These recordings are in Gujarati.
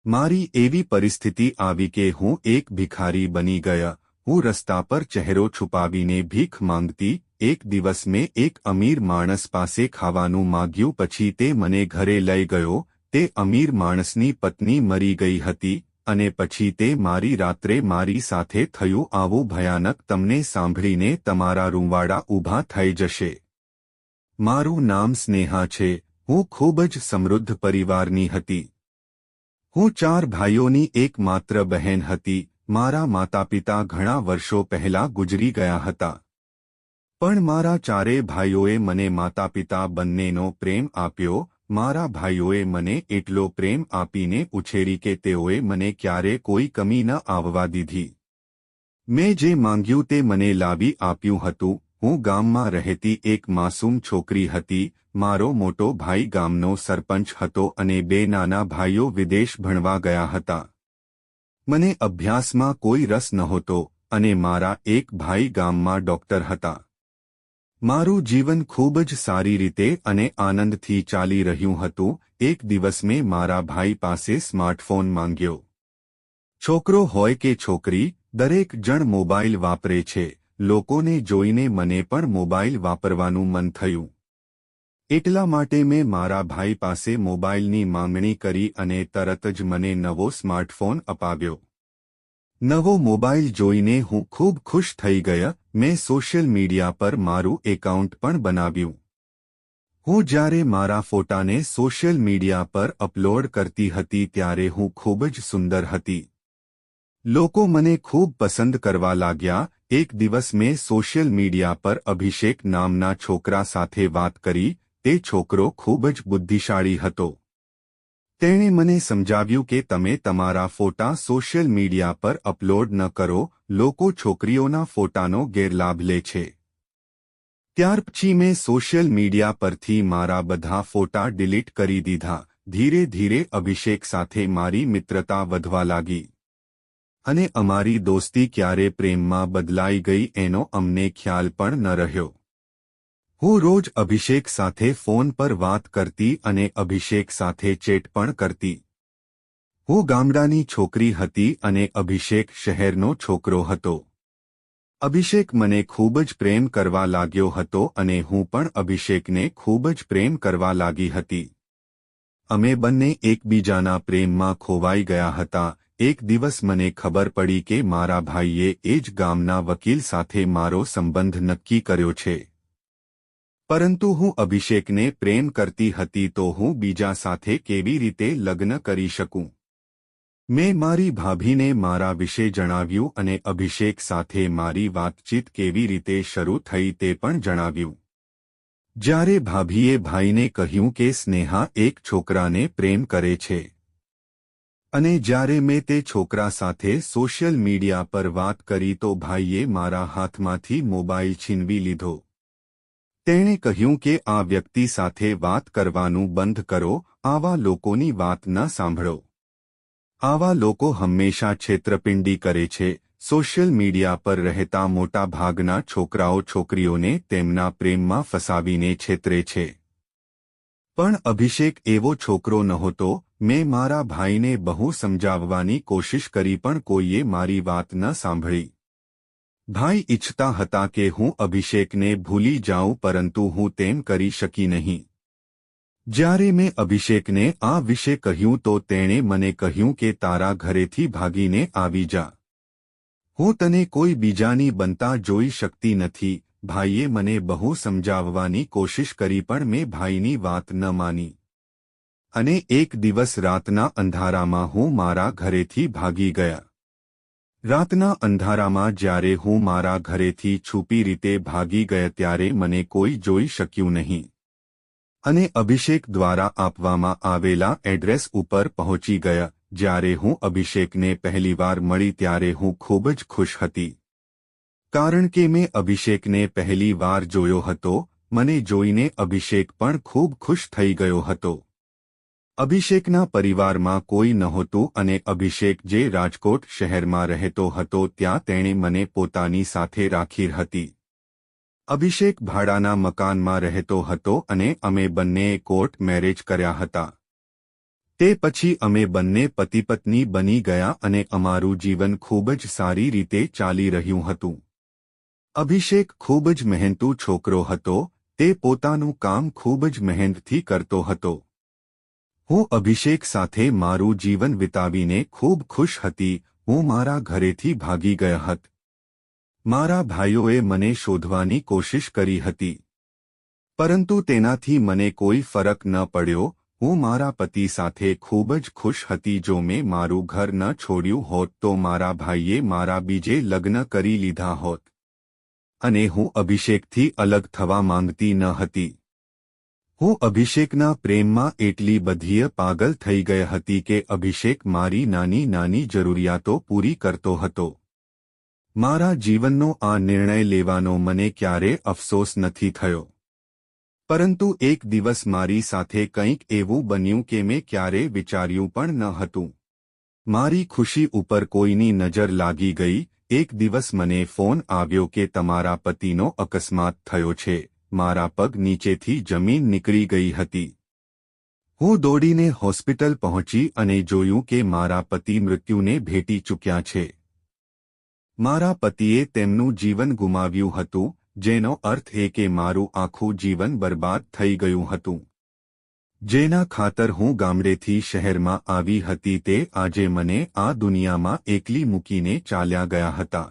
મારી એવી પરિસ્થિતિ આવી કે હું એક ભિખારી બની ગયા। હું રસ્તા પર ચહેરો છુપાવીને ભીખ માંગતી। એક દિવસ મેં એક અમીર માણસ પાસે ખાવાનું માંગ્યું, પછી તે મને ઘરે લઈ ગયો। તે અમીર માણસની પત્ની મરી ગઈ હતી અને પછી તે મારી રાત્રે મારી સાથે થયું આવું ભયાનક તમને સાંભળીને તમારા રૂંવાડા ઊભા થઈ જશે। મારું નામ સ્નેહા છે। હું ખૂબ જ સમૃદ્ધ પરિવારની હતી। હું 4 ભાઈઓની એકમાત્ર બહેન હતી। મારા માતાપિતા ઘણા વર્ષો પહેલા ગુજરી ગયા હતા, પણ મારા ચારેય ભાઈઓએ મને માતાપિતા બંનેનો પ્રેમ આપ્યો। મારા ભાઈઓએ મને એટલો પ્રેમ આપીને ઉછેરી કે તેઓએ મને ક્યારે કોઈ કમી ન આવવા દીધી। મેં જે માંગ્યું તે મને લાવી આપ્યું હતું। હું ગામમાં રહેતી એક માસૂમ છોકરી હતી। મારો મોટો ભાઈ ગામનો સરપંચ હતો અને 2 નાના ભાઈઓ વિદેશ ભણવા ગયા હતા। મને અભ્યાસમાં કોઈ રસ નહોતો અને મારા એક ભાઈ ગામમાં ડોક્ટર હતા। મારું જીવન ખૂબ જ સારી રીતે અને આનંદથી ચાલી રહ્યું હતું। એક દિવસ મેં મારા ભાઈ પાસે સ્માર્ટફોન માંગ્યો। છોકરો હોય કે છોકરી, દરેક જણ મોબાઈલ વાપરે છે। લોકોને જોઈને મને પણ મોબાઈલ વાપરવાનું મન થયું। એટલા માટે મેં મારા ભાઈ પાસે મોબાઈલની માંગણી કરી અને તરત જ મને નવો સ્માર્ટફોન અપાવ્યો। નવો મોબાઈલ જોઈને હું ખૂબ ખુશ થઈ ગયા। મેં સોશિયલ મીડિયા પર મારું એકાઉન્ટ પણ બનાવ્યું। હું જ્યારે મારા ફોટાને સોશિયલ મીડિયા પર અપલોડ કરતી હતી ત્યારે હું ખૂબ જ સુંદર હતી। લોકો મને ખૂબ પસંદ કરવા લાગ્યા। એક દિવસ મેં સોશિયલ મીડિયા પર અભિષેક નામના છોકરા સાથે વાત કરી। તે છોકરો ખૂબ જ બુદ્ધિશાળી હતો। તેણે મને સમજાવ્યું કે તમે તમારા ફોટા સોશિયલ મીડિયા પર અપલોડ ન કરો, લોકો છોકરીઓના ફોટાનો ગેરલાભ લે છે। ત્યાર પછી મેં સોશિયલ મીડિયા પરથી મારા બધા ફોટા ડિલીટ કરી દીધા। ધીરે ધીરે અભિષેક સાથે મારી મિત્રતા વધવા લાગી અને અમારી દોસ્તી ક્યારે પ્રેમમાં બદલાઈ ગઈ એનો અમને ખ્યાલ પણ ન રહ્યો। હું રોજ અભિષેક સાથે ફોન પર વાત કરતી અને અભિષેક સાથે ચેટ પણ કરતી। હું ગામડાની છોકરી હતી અને અભિષેક શહેરનો છોકરો હતો। અભિષેક મને ખૂબ જ પ્રેમ કરવા લાગ્યો હતો અને હું પણ અભિષેકને ખૂબ જ પ્રેમ કરવા લાગી હતી। અમે બંને એકબીજાના પ્રેમમાં ખોવાઈ ગયા હતા। એક દિવસ મને ખબર પડી કે મારા ભાઈએ એ જ ગામના વકીલ સાથે મારો સંબંધ નક્કી કર્યો છે। પરંતુ હું અભિષેકને પ્રેમ કરતી હતી તો હું બીજા સાથે કેવી રીતે લગ્ન કરી શકું? મેં મારી ભાભીને મારા વિશે જણાવ્યું અને અભિષેક સાથે મારી વાતચીત કેવી રીતે શરૂ થઈ તે પણ જણાવ્યું। જ્યારે ભાભીએ ભાઈને કહ્યું કે સ્નેહા એક છોકરાને પ્રેમ કરે છે અને જ્યારે મેં તે છોકરા સાથે સોશિયલ મીડિયા પર વાત કરી તો ભાઈએ મારા હાથમાંથી મોબાઈલ છીનવી લીધો। તેણે કહ્યું કે આ વ્યક્તિ સાથે વાત કરવાનું બંધ કરો, આવા લોકોની વાત ન સાંભળો। આવા લોકો હંમેશા છેતરપિંડી કરે છે। સોશિયલ મીડિયા પર રહેતા મોટા ભાગના છોકરાઓ છોકરીઓને તેમના પ્રેમમાં ફસાવીને છેતરે છે। પણ અભિષેક એવો છોકરો નહોતો। મેં મારા ભાઈને બહુ સમજાવવાની કોશિશ કરી પણ કોઈએ મારી વાત ન સાંભળી। ભાઈ ઈચ્છતા હતા કે હું અભિષેકને ભૂલી જાઉં પરંતુ હું તેમ કરી શકી નહીં। જ્યારે મેં અભિષેકને આ વિશે કહ્યું તો તેણે મને કહ્યું કે તારા ઘરેથી ભાગીને આવી જા। હું તને કોઈ બીજાની બનતા જોઈ શકતી નથી। ભાઈએ મને બહુ સમજાવવાની કોશિશ કરી પણ મેં ભાઈની વાત ન માની અને એક દિવસ રાતના અંધારામાં હું મારા ઘરેથી ભાગી ગયા। રાતના અંધારામાં જ્યારે હું મારા ઘરેથી છુપી રીતે ભાગી ગયા ત્યારે મને કોઈ જોઈ શક્યું નહીં અને અભિષેક દ્વારા આપવામાં આવેલા એડ્રેસ ઉપર પહોંચી ગયા। જ્યારે હું અભિષેકને પહેલીવાર મળી ત્યારે હું ખૂબ જ ખુશ હતી, કારણ કે મેં અભિષેકને પહેલી વાર જોયો હતો। મને જોઈને અભિષેક પણ ખૂબ ખુશ થઈ ગયો હતો। અભિષેકના પરિવારમાં કોઈ નહોતું અને અભિષેક જે રાજકોટ શહેરમાં રહેતો હતો ત્યાં તેણે મને પોતાની સાથે રાખી હતી। અભિષેક ભાડાના મકાનમાં રહેતો હતો અને અમે બંનેએ કોર્ટ મેરેજ કર્યા હતા। તે પછી અમે બંને પતિપત્ની બની ગયા અને અમારું જીવન ખૂબ જ સારી રીતે ચાલી રહ્યું હતું. અભિષેક ખૂબ જ મહેનતુ છોકરો હતો. તે પોતાનું કામ ખૂબ જ મહેનતથી કરતો હતો. હું અભિષેક સાથે મારું જીવન વિતાવીને ખૂબ ખુશ હતી. હું મારા ઘરેથી ભાગી ગયા હતી. મારા ભાઈઓએ મને શોધવાની કોશિશ કરી હતી, પરંતુ તેનાથી મને કોઈ ફરક ન પડ્યો. હું મારા પતિ સાથે ખૂબ જ ખુશ હતી. જો મેં મારું ઘર ન છોડ્યું હોત તો મારા ભાઈએ મારા બીજે લગ્ન કરી લીધા હોત અને હું અભિષેકથી અલગ થવા માંગતી ન હતી. હું અભિષેકના પ્રેમમાં એટલી બધીય પાગલ થઈ ગઈ હતી કે અભિષેક મારી નાની નાની જરૂરિયાતો પૂરી કરતો હતો. મારા જીવનનો આ નિર્ણય લેવાનો મને ક્યારે અફસોસ નથી થયો. પરંતુ એક દિવસ મારી સાથે કંઈક એવું બન્યું કે મેં ક્યારે વિચાર્યું પણ ન હતું. મારી ખુશી ઉપર કોઈની નજર લાગી ગઈ. એક દિવસ મને ફોન આવ્યો કે તમારા પતિનો અકસ્માત થયો છે. મારા પગ નીચેથી જમીન નીકળી ગઈ હતી. હું દોડીને હોસ્પિટલ પહોંચી અને જોયું કે મારા પતિ મૃત્યુને ભેટી ચૂક્યા છે. મારા પતિએ તેમનું જીવન ગુમાવ્યું હતું, જેનો અર્થ એ કે મારું આખું જીવન બરબાદ થઈ ગયું હતું. જેના ખાતર હું ગામડેથી શહેરમાં આવી હતી તે આજે મને આ દુનિયામાં એકલી મૂકીને ચાલ્યા ગયા હતા.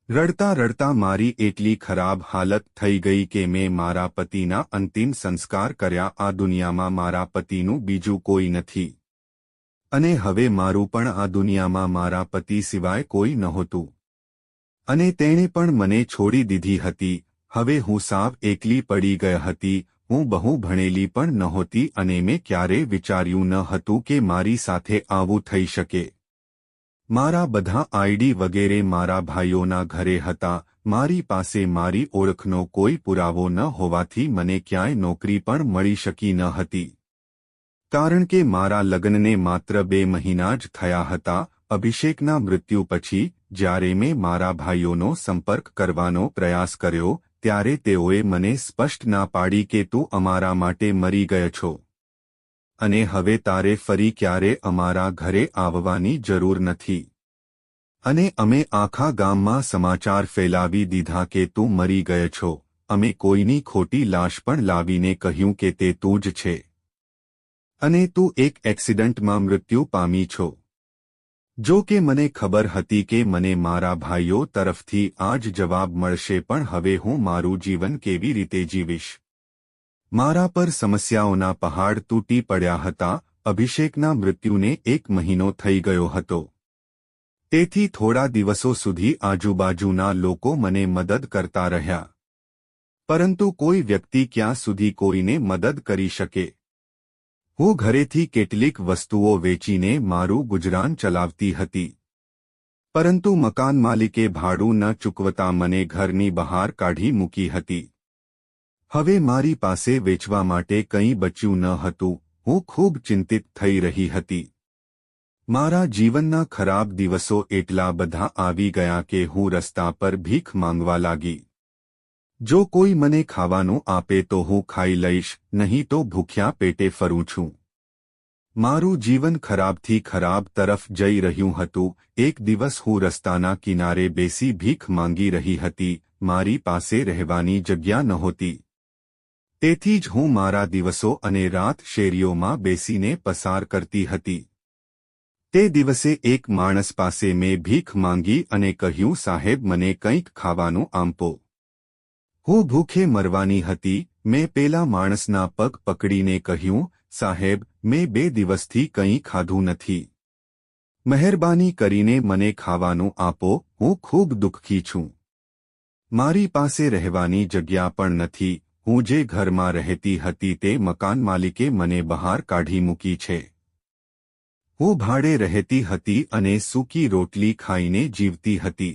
રડતા રડતા મારી એટલી ખરાબ હાલત થઈ ગઈ કે મેં મારા પતિના અંતિમ સંસ્કાર કર્યા. આ દુનિયામાં મારા પતિનું બીજું કોઈ નથી અને હવે મારું પણ આ દુનિયામાં મારા પતિ સિવાય કોઈ નહોતું અને તેણે પણ મને છોડી દીધી હતી. હવે હું સાવ એકલી પડી ગઈ હતી. હું બહુ ભણેલી પણ નહોતી અને મેં ક્યારેય વિચાર્યું ન હતું કે મારી સાથે આવું થઈ શકે. મારા બધા આઈડી વગેરે મારા ભાઈઓના ઘરે હતા. મારી પાસે મારી ઓળખનો કોઈ પુરાવો ન હોવાથી મને ક્યાંય નોકરી પણ મળી શકી ન હતી, કારણ કે મારા લગ્નને માત્ર 2 મહિના જ થયા હતા. અભિષેકના મૃત્યુ પછી જ્યારે મેં મારા ભાઈઓનો સંપર્ક કરવાનો પ્રયાસ કર્યો ત્યારે તેઓએ મને સ્પષ્ટ ના પાડી કે તું અમારા માટે મરી ગયો છો અને હવે તારે ફરી ક્યારે અમારા ઘરે આવવાની જરૂર નથી. અને અમે આખા ગામમાં સમાચાર ફેલાવી દીધા કે તું મરી ગયો છો. અમે કોઈની ખોટી લાશ પણ લાવીને કહ્યું કે તે તું જ છે અને તું એક એક્સિડન્ટમાં મૃત્યુ પામી છો. જો કે મને ખબર હતી કે મને મારા ભાઈઓ તરફથી આ જ જવાબ મળશે, પણ હવે હું મારું જીવન કેવી રીતે જીવીશ? મારા પર સમસ્યાઓના પહાડ તૂટી પડ્યા હતા. અભિષેકના મૃત્યુને 1 મહિનો થઈ ગયો હતો. તેથી થોડા દિવસો સુધી આજુબાજુના લોકો મને મદદ કરતા રહ્યા, પરંતુ કોઈ વ્યક્તિ ક્યાં સુધી કોઈને મદદ કરી શકે? હું ઘરેથી કેટલીક વસ્તુઓ વેચીને મારું ગુજરાન ચલાવતી હતી, પરંતુ મકાન માલિકે ભાડું ન ચૂકવતા મને ઘરની બહાર કાઢી મૂકી હતી. હવે મારી પાસે વેચવા માટે કંઈ બચ્યું ન હતું. હું ખૂબ ચિંતિત થઈ રહી હતી. મારા જીવનના ખરાબ દિવસો એટલા બધા આવી ગયા કે હું રસ્તા પર ભીખ માંગવા લાગી. જો કોઈ મને ખાવાનું આપે તો હું ખાઈ લઈશ, નહીં તો ભૂખ્યા પેટે ફરું છું. મારું જીવન ખરાબથી ખરાબ તરફ જઈ રહ્યું હતું. એક દિવસ હું રસ્તાના કિનારે બેસી ભીખ માંગી રહી હતી. મારી પાસે રહેવાની જગ્યા નહોતી, તેથી જ હું મારા દિવસો અને રાત શેરીઓમાં બેસીને પસાર કરતી હતી. તે દિવસે એક માણસ પાસે મેં ભીખ માંગી અને કહ્યું, સાહેબ, મને કંઈક ખાવાનું આપો. હું ભૂખે મરવાની હતી. મેં પેલા માણસના પગ પકડીને કહ્યું, સાહેબ, મેં 2 દિવસથી કંઈ ખાધું નથી. મહેરબાની કરીને મને ખાવાનું આપો. હું ખૂબ દુઃખી છું. મારી પાસે રહેવાની જગ્યા પણ નથી. હું જે ઘરમાં રહેતી હતી તે મકાન માલિકે મને બહાર કાઢી મૂકી છે. હું ભાડે રહેતી હતી અને સૂકી રોટલી ખાઈને જીવતી હતી.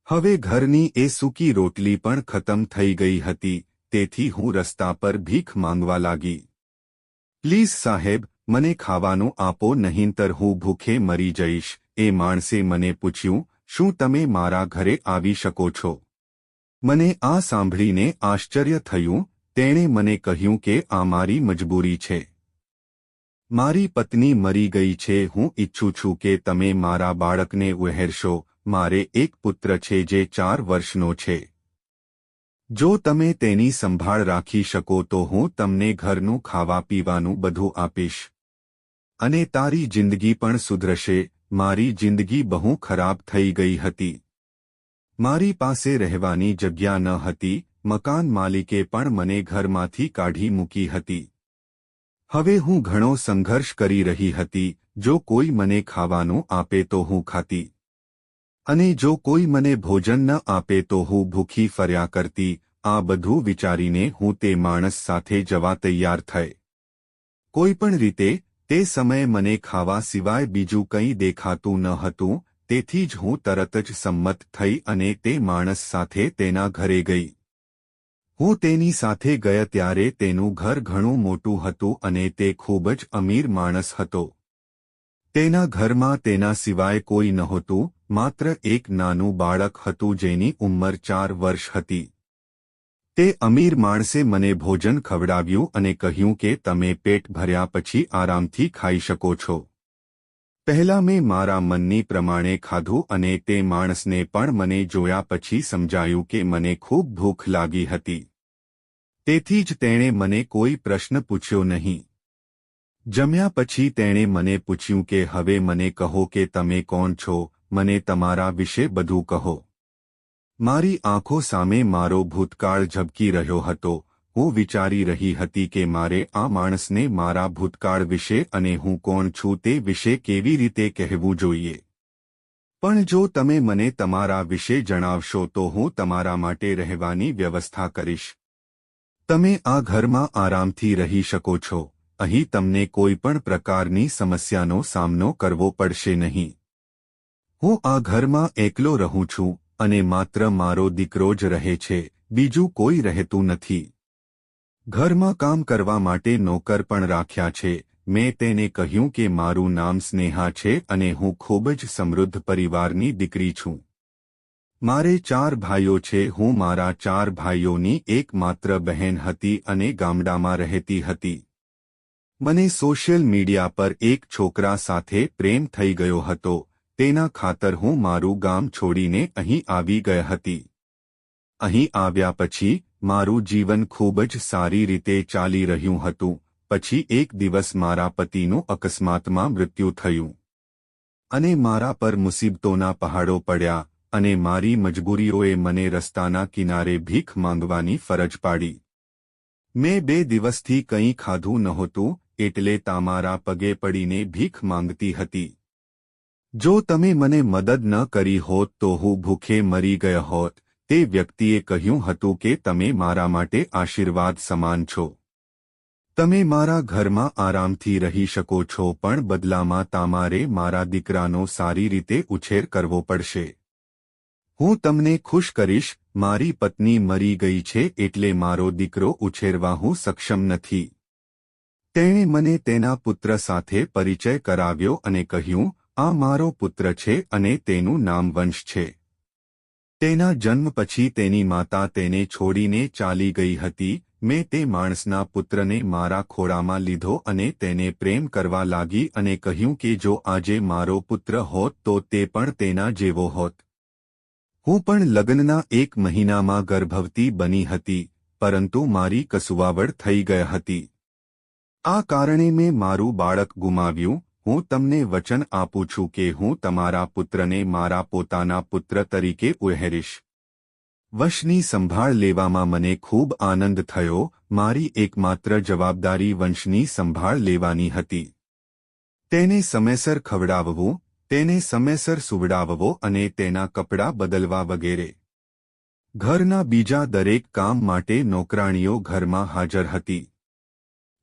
હવે ઘરની એ સૂકી રોટલી પણ ખતમ થઈ ગઈ હતી, તેથી હું રસ્તા પર ભીખ માંગવા લાગી. પ્લીઝ સાહેબ, મને ખાવાનું આપો, નહીંતર હું ભૂખે મરી જઈશ. એ માણસે મને પૂછ્યું, શું તમે મારા ઘરે આવી શકો છો? મને આ સાંભળીને આશ્ચર્ય થયું. તેણે મને કહ્યું કે આ મારી મજબૂરી છે. મારી પત્ની મરી ગઈ છે. હું ઈચ્છું છું કે તમે મારા બાળકને ઉહેરશો. મારે એક પુત્ર છે જે 4 વર્ષનો છે. જો તમે તેની સંભાળ રાખી શકો તો હું તમને ઘરનું ખાવા પીવાનું બધું આપીશ અને તારી જિંદગી પણ સુધરશે. મારી જિંદગી બહુ ખરાબ થઈ ગઈ હતી. મારી પાસે રહેવાની જગ્યા ન હતી. મકાન માલિકે પણ મને ઘરમાંથી કાઢી મૂકી હતી. હવે હું ઘણો સંઘર્ષ કરી રહી હતી. જો કોઈ મને ખાવાનું આપે તો હું ખાતી અને જો કોઈ મને ભોજન ન આપે તો હું ભૂખી ફર્યા કરતી. આ બધું વિચારીને હું તે માણસ સાથે જવા તૈયાર થઈ. કોઈ પણ રીતે તે સમયે મને ખાવા સિવાય બીજું કંઈ દેખાતું ન હતું. તેથી જ હું તરત જ સંમત થઈ અને તે માણસ સાથે તેના ઘરે ગઈ. હું તેની સાથે ગયા ત્યારે તેનું ઘર ઘણું મોટું હતું અને તે ખૂબ જ અમીર માણસ હતો. તેના ઘરમાં તેના સિવાય કોઈ નહોતું. માત્ર એક નાનું બાળક હતું જેની ઉંમર 4 વર્ષ હતી. તે અમીર માણસે મને ભોજન ખવડાવ્યું અને કહ્યું કે તમે પેટ ભર્યા પછી આરામથી ખાઈ શકો છો. પહેલાં મેં મારા મનની પ્રમાણે ખાધું અને તે માણસને પણ મને જોયા પછી સમજાયું કે મને ખૂબ ભૂખ લાગી હતી. તેથી જ તેણે મને કોઈ પ્રશ્ન પૂછ્યો નહીં. જમ્યા પછી તેણે મને પૂછ્યું કે હવે મને કહો કે તમે કોણ છો. મને તમારા વિશે બધું કહો. મારી આંખો સામે મારો ભૂતકાળ ઝબકી રહ્યો હતો. હું વિચારી રહી હતી કે મારે આ માણસને મારા ભૂતકાળ વિશે અને હું કોણ છું તે વિશે કેવી રીતે કહેવું જોઈએ. પણ જો તમે મને તમારા વિશે જણાવશો તો હું તમારા માટે રહેવાની વ્યવસ્થા કરીશ. તમે આ ઘરમાં આરામથી રહી શકો છો. અહીં તમને કોઈ પણ પ્રકારની સમસ્યાનો સામનો કરવો પડશે નહીં. હું આ ઘરમાં એકલો રહું છું અને માત્ર મારો દીકરો જ રહે છે. બીજું કોઈ રહેતું નથી. ઘરમાં કામ કરવા માટે નોકર પણ રાખ્યા છે. મેં તેને કહ્યું કે મારું નામ સ્નેહા છે અને હું ખૂબ જ સમૃદ્ધ પરિવારની દીકરી છું. મારે 4 ભાઈઓ છે. હું મારા 4 ભાઈઓની એકમાત્ર બહેન હતી અને ગામડામાં રહેતી હતી. મને સોશિયલ મીડિયા પર એક છોકરા સાથે પ્રેમ થઈ ગયો હતો. તેના ખાતર હું મારું ગામ છોડીને અહીં આવી ગઈ હતી. અહીં આવ્યા પછી મારું જીવન ખૂબ જ સારી રીતે ચાલી રહ્યું હતું. પછી એક દિવસ મારા પતિનું અકસ્માતમાં મૃત્યુ થયું અને મારા પર મુસીબતોના પહાડો પડ્યા અને મારી મજબૂરીઓએ મને રસ્તાના કિનારે ભીખ માંગવાની ફરજ પાડી. મેં 2 દિવસથી કંઈ ખાધું નહોતું એટલે તમારા પગે પડીને ભીખ માંગતી હતી. જો તમે મને મદદ ન કરી હોત તો હું ભૂખે મરી ગયો હોત. તે વ્યક્તિએ કહ્યું હતું કે તમે મારા માટે આશીર્વાદ સમાન છો. તમે મારા ઘરમાં આરામથી રહી શકો છો પણ બદલામાં તમારે મારા દીકરાનો સારી રીતે ઉછેર કરવો પડશે. હું તમને ખુશ કરીશ. મારી પત્ની મરી ગઈ છે એટલે મારો દીકરો ઉછેરવા હું સક્ષમ નથી. તેણે મને તેના પુત્ર સાથે પરિચય કરાવ્યો અને કહ્યું આ મારો પુત્ર છે અને તેનું નામ વંશ છે. તેના જન્મ પછી તેની માતા તેને છોડીને ચાલી ગઈ હતી. મેં તે માણસના પુત્રને મારા ખોળામાં લીધો અને તેને પ્રેમ કરવા લાગી અને કહ્યું કે જો આજે મારો પુત્ર હોત તો તે પણ તેના જેવો હોત. હું પણ લગ્નના 1 મહિનામાં ગર્ભવતી બની હતી પરંતુ મારી કસુવાવડ થઈ ગઈ હતી. આ કારણે મેં મારું બાળક ગુમાવ્યું. હું તમને વચન આપું છું કે હું તમારા પુત્રને મારા પોતાના પુત્ર તરીકે ઉહેરીશ. વંશની સંભાળ લેવામાં મને ખૂબ આનંદ થયો. મારી એકમાત્ર જવાબદારી વંશની સંભાળ લેવાની હતી. તેને સમયસર ખવડાવવું, તેને સમયસર સુવડાવવો અને તેના કપડાં બદલવા વગેરે. ઘરના બીજા દરેક કામ માટે નોકરાણીઓ ઘરમાં હાજર હતી.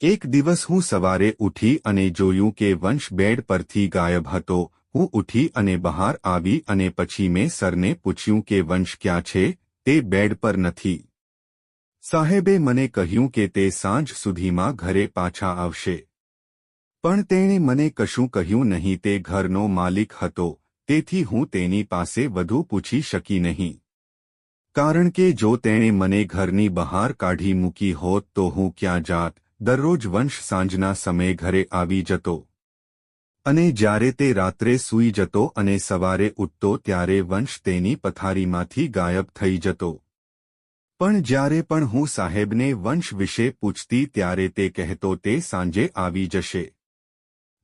એક દિવસ હું સવારે ઉઠી અને જોયું કે વંશ બેડ પરથી ગાયબ હતો. હું ઉઠી અને બહાર આવી અને પછી મેં સરને પૂછ્યું કે વંશ ક્યાં છે. તે બેડ પર નથી. સાહેબે મને કહ્યું કે તે સાંજ સુધીમાં ઘરે પાછા આવશે. પણ તેણે મને કશું કહ્યું નહીં. તે ઘરનો માલિક હતો તેથી હું તેની પાસે વધુ પૂછી શકી નહીં. કારણ કે જો તેણે મને ઘરની બહાર કાઢી મૂકી હોત તો હું ક્યાં જાત. દરરોજ વંશ સાંજના સમયે ઘરે આવી જતો અને જ્યારે તે રાત્રે સૂઈ જતો અને સવારે ઉઠતો ત્યારે વંશ તેની પથારીમાંથી ગાયબ થઈ જતો. પણ જ્યારે પણ હું સાહેબને વંશ વિશે પૂછતી ત્યારે તે કહેતો તે સાંજે આવી જશે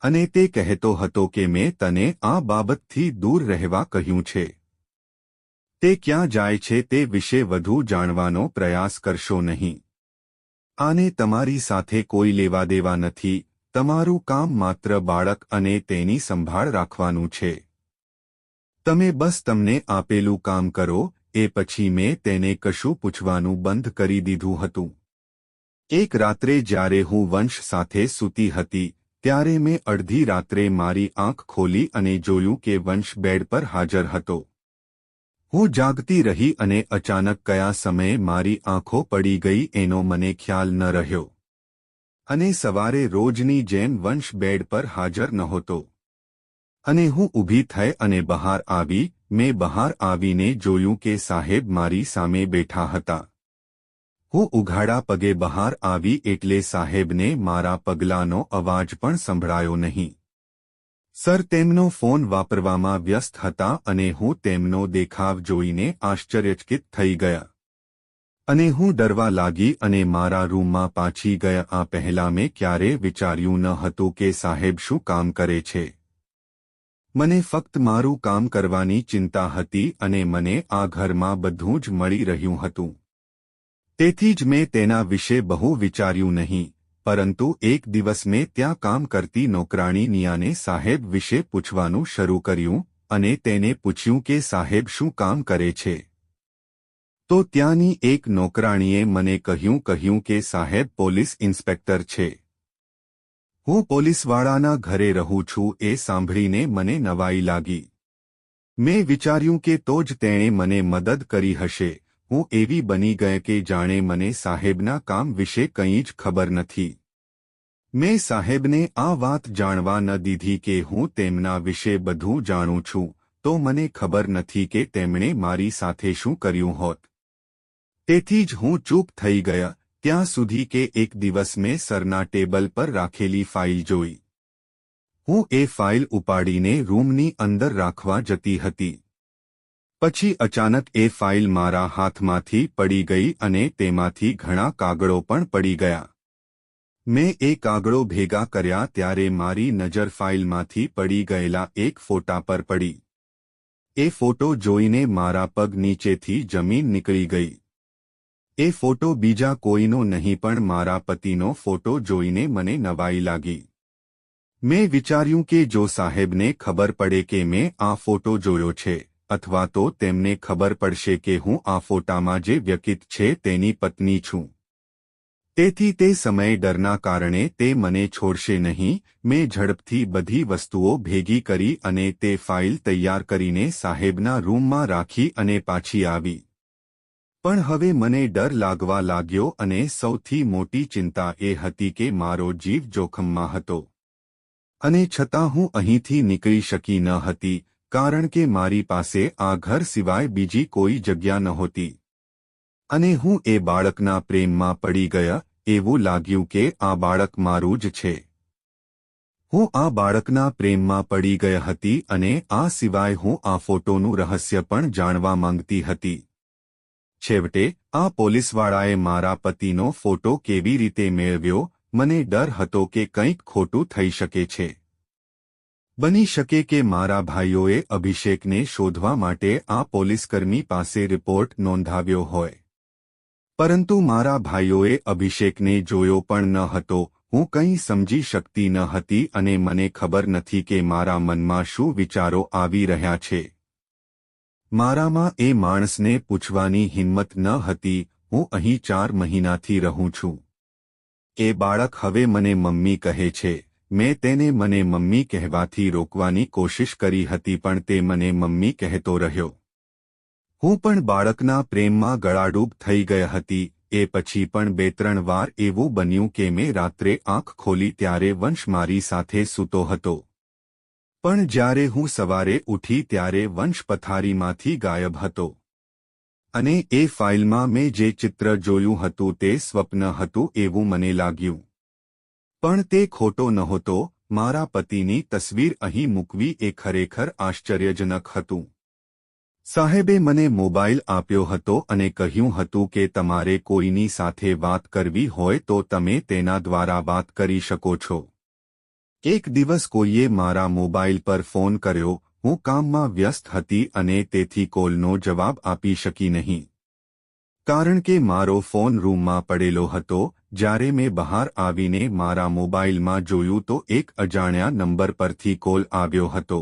અને તે કહેતો હતો કે મેં તને આ બાબતથી દૂર રહેવા કહ્યું છે. તે ક્યાં જાય છે તે વિશે વધુ જાણવાનો પ્રયાસ કરશો નહીં. આને તમારી સાથે કોઈ લેવા દેવા નથી. તમારું કામ માત્ર બાળક અને તેની સંભાળ રાખવાનું છે. તમે બસ તમને આપેલું કામ કરો. એ પછી મેં તેને કશું પૂછવાનું બંધ કરી દીધું હતું. એક રાત્રે જ્યારે હું વંશ સાથે સૂતી હતી ત્યારે મેં અડધી રાત્રે મારી આંખ ખોલી અને જોયું કે વંશ બેડ પર હાજર હતો. હું જાગતી રહી અને અચાનક કયા સમયે મારી આંખો પડી ગઈ એનો મને ખ્યાલ ન રહ્યો અને સવારે રોજની જેમ વંશ બેડ પર હાજર નહોતો અને હું ઊભી થઈ અને બહાર આવી. મેં બહાર આવીને જોયું કે સાહેબ મારી સામે બેઠા હતા. હું ઉઘાડા પગે બહાર આવી એટલે સાહેબને મારા પગલાંનો અવાજ પણ સંભળાયો નહીં. સર તેમનો ફોન વાપરવામાં વ્યસ્ત હતા અને હું તેમનો દેખાવ જોઈને આશ્ચર્યચકિત થઈ ગયા અને હું ડરવા લાગી અને મારા રૂમમાં પાછી ગયા. આ પહેલાં મેં ક્યારેય વિચાર્યું ન હતું કે સાહેબ શું કામ કરે છે. મને ફક્ત મારું કામ કરવાની ચિંતા હતી અને મને આ ઘરમાં બધું જ મળી રહ્યું હતું. તેથી જ મેં તેના વિશે બહુ વિચાર્યું નહીં. પરંતુ એક દિવસ મેં ત્યાં કામ કરતી નોકરાણી નિયાને સાહેબ વિશે પૂછવાનું શરૂ કર્યું અને તેને પૂછ્યું કે સાહેબ શું કામ કરે છે. તો ત્યાંની એક નોકરાણીએ મને કહ્યું કે સાહેબ પોલીસ ઇન્સ્પેક્ટર છે. હું પોલીસવાળાના ઘરે રહું છું. એ સાંભળીને મને નવાઈ લાગી. મેં વિચાર્યું કે તો જ તેણે મને મદદ કરી હશે. હું એવી બની ગઈ કે જાણે મને સાહેબના કામ વિશે કંઈ જ ખબર નથી. મેં સાહેબને આ વાત જાણવા ન દીધી કે હું તેમના વિશે બધું જાણું છું. તો મને ખબર નથી કે તેમણે મારી સાથે શું કર્યું હોત. તેથી જ હું ચૂપ થઈ ગયા ત્યાં સુધી કે એક દિવસ મેં સરના ટેબલ પર રાખેલી ફાઇલ જોઈ. હું એ ફાઇલ ઉપાડીને રૂમની અંદર રાખવા જતી હતી. પછી અચાનક એ ફાઇલ મારા હાથમાંથી પડી ગઈ અને તેમાંથી ઘણા કાગળો પણ પડી ગયા. મેં એ કાગળો ભેગા કર્યા ત્યારે મારી નજર ફાઇલમાંથી પડી ગયેલા એક ફોટા પર પડી. એ ફોટો જોઈને મારા પગ નીચેથી જમીન નીકળી ગઈ. એ ફોટો બીજા કોઈનો નહીં પણ મારા પતિનો ફોટો જોઈને મને નવાઈ લાગી. મેં વિચાર્યું કે જો સાહેબને ખબર પડે કે મેં આ ફોટો જોયો છે અથવા તો તેમને ખબર પડશે કે હું આ ફોટામાં જે વ્યક્તિ છે તેની પત્ની છું. તેથી તે સમયે ડરના કારણે તે મને છોડશે નહીં. મેં ઝડપથી બધી વસ્તુઓ ભેગી કરી અને તે ફાઇલ તૈયાર કરીને સાહેબના રૂમમાં રાખી અને પાછી આવી. પણ હવે મને ડર લાગવા લાગ્યો અને સૌથી મોટી ચિંતા એ હતી કે મારો જીવ જોખમમાં હતો. અને છતાં હું અહીંથી નીકળી શકી ન હતી કારણ કે મારી પાસે આ ઘર સિવાય બીજી કોઈ જગ્યા નહોતી. અને હું એ બાળકના પ્રેમમાં પડી ગયા. એવું લાગ્યું કે આ બાળક મારું જ છે. હું આ બાળકના પ્રેમમાં પડી ગઈ હતી અને આ સિવાય હું આ ફોટોનું રહસ્ય પણ જાણવા માંગતી હતી. છેવટે આ પોલીસવાળાએ મારા પતિનો ફોટો કેવી રીતે મેળવ્યો. મને ડર હતો કે કંઈક ખોટું થઈ શકે છે. બની શકે કે મારા ભાઈઓએ અભિષેકને શોધવા માટે આ પોલીસકર્મી પાસે રિપોર્ટ નોંધાવ્યો હોય. પરંતુ મારા ભાઈઓએ અભિષેકને જોયો પણ ન હતો. હું કંઈ સમજી શકતી ન હતી અને મને ખબર નથી કે મારા મનમાં શું વિચારો આવી રહ્યા છે. મારામાં એ માણસને પૂછવાની હિંમત ન હતી. હું અહીં 4 મહિનાથી રહું છું. એ બાળક હવે મને મમ્મી કહે છે. મેં તેને મને મમ્મી કહેવાથી રોકવાની કોશિશ કરી હતી પણ તે મને મમ્મી કહેતો રહ્યો. હું પણ બાળકના પ્રેમમાં ગળાડૂબ થઈ ગઈ હતી. એ પછી પણ 2-3 વાર એવું બન્યું કે મેં રાત્રે આંખ ખોલી ત્યારે વંશ મારી સાથે સૂતો હતો. પણ જ્યારે હું સવારે ઉઠી ત્યારે વંશ પથારીમાંથી ગાયબ હતો. અને એ ફાઇલમાં મેં જે ચિત્ર જોયું હતું તે સ્વપ્ન હતું એવું મને લાગ્યું. પણ તે ખોટો નહોતો. મારા પતિની તસવીર અહીં મૂકવી એ ખરેખર આશ્ચર્યજનક હતું. સાહેબે મને મોબાઈલ આપ્યો હતો અને કહ્યું હતું કે તમારે કોઈની સાથે વાત કરવી હોય તો તમે તેના દ્વારા વાત કરી શકો છો. એક દિવસ કોઈએ મારા મોબાઈલ પર ફોન કર્યો. હું કામમાં વ્યસ્ત હતી અને તેથી કોલનો જવાબ આપી શકી નહીં. કારણ કે મારો ફોન રૂમમાં પડેલો હતો. જ્યારે મેં બહાર આવીને મારા મોબાઈલમાં જોયું તો એક અજાણ્યા નંબર પરથી કોલ આવ્યો હતો.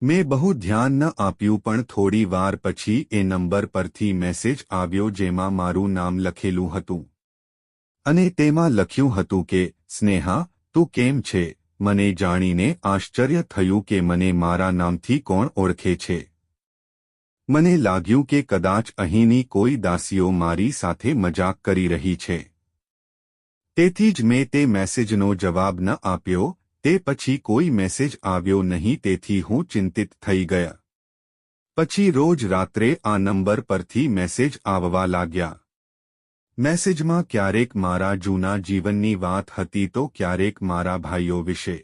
મેં બહુ ધ્યાન ન આપ્યું પણ થોડી વાર પછી એ નંબર પરથી મેસેજ આવ્યો જેમાં મારું નામ લખેલું હતું. અને તેમાં લખ્યું હતું કે સ્નેહા, તું કેમ છે? મને જાણીને આશ્ચર્ય થયું કે મને મારા નામથી કોણ ઓળખે છે. મને લાગ્યું કે કદાચ અહીંની કોઈ દાસીઓ મારી સાથે મજાક કરી રહી છે. તેથી જ મેં તે મેસેજનો જવાબ ન આપ્યો. તે પછી કોઈ મેસેજ આવ્યો નહીં તેથી હું ચિંતિત થઈ ગયા. પછી રોજ રાત્રે આ નંબર પરથી મેસેજ આવવા લાગ્યા. મેસેજમાં ક્યારેક મારા જૂના જીવનની વાત હતી તો ક્યારેક મારા ભાઈઓ વિશે.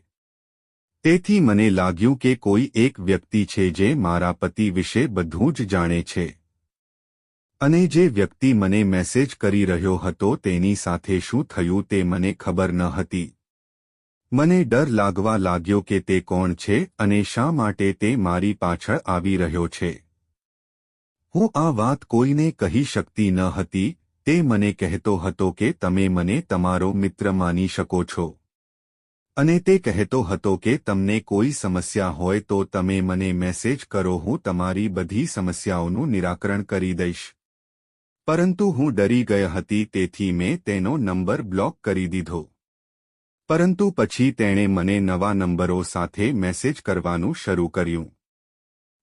તેથી મને લાગ્યું કે કોઈ એક વ્યક્તિ છે જે મારા પતિ વિશે બધું જ જાણે છે. અને જે વ્યક્તિ મને મેસેજ કરી રહ્યો હતો તેની સાથે શું થયું તે મને ખબર ન હતી. મને ડર લાગવા લાગ્યો કે તે કોણ છે અને શા માટે તે મારી પાછળ આવી રહ્યો છે. હું આ વાત કોઈને કહી શકતી ન હતી. તે મને કહેતો હતો કે તમે મને તમારો મિત્ર માની શકો છો. અને તે કહેતો હતો કે તમને કોઈ સમસ્યા હોય તો તમે મને મેસેજ કરો, હું તમારી બધી સમસ્યાઓનું નિરાકરણ કરી દઈશ. પરંતુ હું ડરી ગઈ હતી તેથી મેં તેનો નંબર બ્લોક કરી દીધો. પરંતુ પછી તેણે મને નવા નંબરો સાથે મેસેજ કરવાનું શરૂ કર્યું.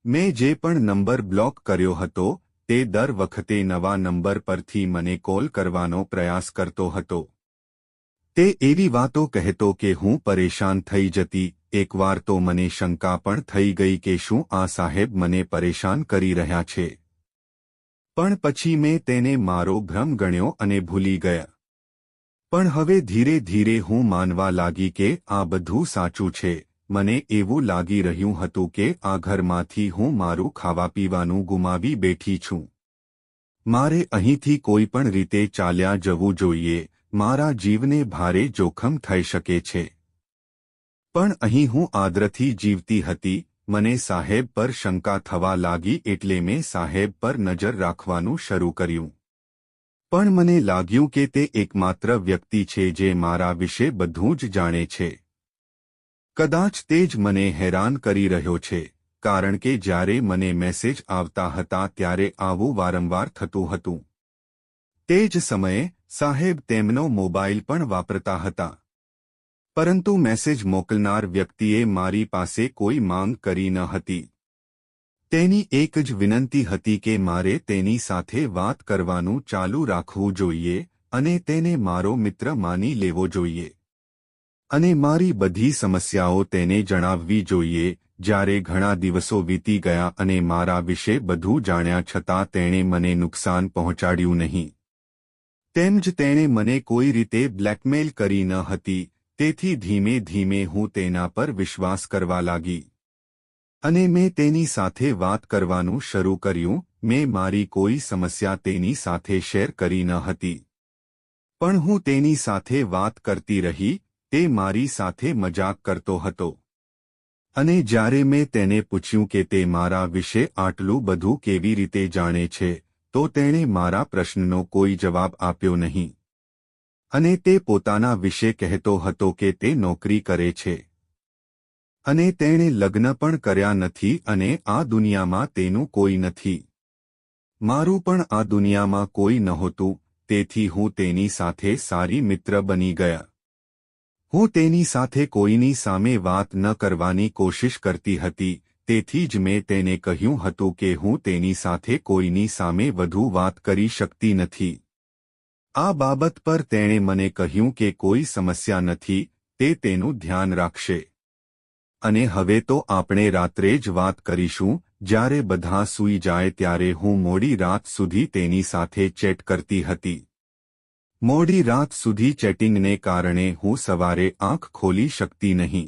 મેં જે પણ નંબર બ્લોક કર્યો હતો તે દર વખતે નવા નંબર પરથી મને કોલ કરવાનો પ્રયાસ કરતો હતો. તે એવી વાતો કહેતો કે હું પરેશાન થઈ જતી. એકવાર તો મને શંકા પણ થઈ ગઈ કે શું આ સાહેબ મને પરેશાન કરી રહ્યા છે. પણ પછી મેં તેને મારો ભ્રમ ગણ્યો અને ભૂલી ગયા. પણ હવે ધીરે ધીરે હું માનવા લાગી કે આ બધું સાચું છે. મને એવું લાગી રહ્યું હતું કે આ ઘરમાંથી હું મારું ખાવા પીવાનું ગુમાવી બેઠી છું. મારે અહીંથી કોઈ પણ રીતે ચાલ્યા જવું જોઈએ. મારા જીવને ભારે જોખમ થઈ શકે છે. પણ અહીં હું આદરથી જીવતી હતી. મને સાહેબ પર શંકા થવા લાગી એટલે મેં સાહેબ પર નજર રાખવાનું શરૂ કર્યું. પણ મને લાગ્યું કે તે એકમાત્ર વ્યક્તિ છે જે મારા વિશે બધું જ જાણે છે. કદાચ તે જ મને હેરાન કરી રહ્યો છે. કારણ કે જ્યારે મને મેસેજ આવતા હતા ત્યારે આવું વારંવાર થતું હતું. તે જ સમયે સાહેબ તેમનો મોબાઈલ પણ વાપરતા હતા. પરંતુ મેસેજ મોકલનાર વ્યક્તિએ મારી પાસે કોઈ માંગ કરી ન હતી. તેની એક જ વિનંતી હતી કે મારે તેની સાથે વાત કરવાનું ચાલુ રાખવું જોઈએ અને તેને મારો મિત્ર માની લેવો જોઈએ. અને મારી બધી સમસ્યાઓ તેને જણાવવી જોઈએ. જ્યારે ઘણા દિવસો વીતી ગયા અને મારા વિશે બધું જાણ્યા છતાં તેણે મને નુકસાન પહોંચાડ્યું નહીં. તેમ જ તેણે મને કોઈ રીતે બ્લેકમેલ કરી ન હતી. તેથી ધીમે ધીમે હું તેના પર વિશ્વાસ કરવા લાગી. અને મેં તેની સાથે વાત કરવાનું શરૂ કર્યું. મેં મારી કોઈ સમસ્યા તેની સાથે શેર કરી ન હતી. પણ હું તેની સાથે વાત કરતી રહી. તે મારી સાથે મજાક કરતો હતો. અને જ્યારે મેં તેને પૂછ્યું કે તે મારા વિશે આટલું બધું કેવી રીતે જાણે છે તો તેણે મારા પ્રશ્નનો કોઈ જવાબ આપ્યો નહીં. અને તે પોતાના વિશે કહેતો હતો કે તે નોકરી કરે છે. અને તેણે લગ્ન પણ કર્યા નથી અને આ દુનિયામાં તેનું કોઈ નથી. મારું પણ આ દુનિયામાં કોઈ નહોતું. તેથી હું તેની સાથે સારી મિત્ર બની ગયા. હું તેની સાથે કોઈની સામે વાત ન કરવાની કોશિશ કરતી હતી. તેથી જ મેં તેને કહ્યું હતું કે હું તેની સાથે કોઈની સામે વધુ વાત કરી શકતી નથી. આ બાબત પર તેણે મને કહ્યું કે કોઈ સમસ્યા નથી, તે તેનું ધ્યાન રાખશે. અને હવે તો આપણે રાત્રે જ વાત કરીશું. જ્યારે બધા સૂઈ જાય ત્યારે હું મોડી રાત સુધી તેની સાથે ચેટ કરતી હતી. મોડી રાત સુધી ચેટિંગને કારણે હું સવારે આંખ ખોલી શકતી નહીં.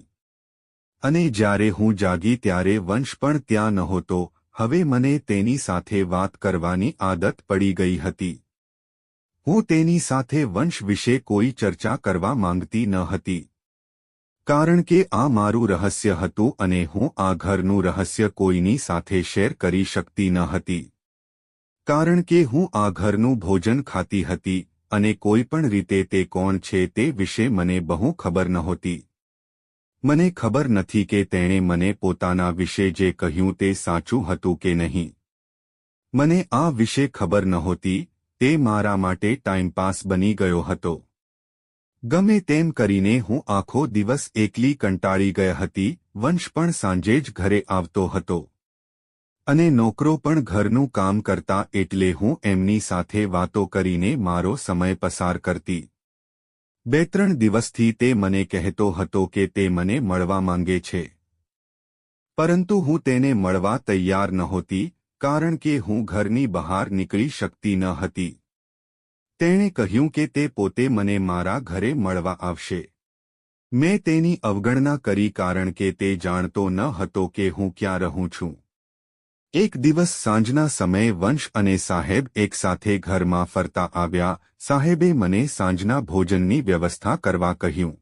અને જ્યારે હું જાગી ત્યારે વંશ પણ ત્યાં નહોતો. હવે મને તેની સાથે વાત કરવાની આદત પડી ગઈ હતી. હું તેની સાથે વંશ વિશે કોઈ ચર્ચા કરવા માંગતી ન હતી. કારણ કે આ મારું રહસ્ય હતું અને હું આ ઘરનું રહસ્ય કોઈની સાથે શેર કરી શકતી ન હતી. કારણ કે હું આ ઘરનું ભોજન ખાતી હતી અને કોઈ પણ રીતે તે કોણ છે તે વિશે મને બહુ ખબર નહોતી. મને ખબર નથી કે તેણે મને પોતાના વિશે જે કહ્યું તે સાચું હતું કે નહીં. મને આ વિશે ખબર નહોતી. તે મારા માટે ટાઈમપાસ બની ગયો હતો. ગમે તેમ કરીને હું આખો દિવસ એકલી કંટાળી ગઈ હતી. વંશ પણ સાંજે જ ઘરે આવતો હતો અને નોકરો પણ ઘરનું કામ કરતા એટલે હું એમની સાથે વાતો કરીને મારો સમય પસાર કરતી. 2-3 દિવસથી તે મને કહેતો હતો કે તે મને મળવા માંગે છે. પરંતુ હું તેને મળવા તૈયાર નહોતી કારણ કે હું ઘરની બહાર નીકળી શકતી ન હતી. તેણે કહ્યું કે તે પોતે મને મારા ઘરે મળવા આવશે. મેં તેની અવગણના કરી કારણ કે તે જાણતો ન હતો કે હું ક્યાં રહું છું. એક દિવસ સાંજના સમયે વંશ અને સાહેબ એકસાથે ઘરમાં ફરતા આવ્યા. સાહેબે મને સાંજના ભોજનની વ્યવસ્થા કરવા કહ્યું.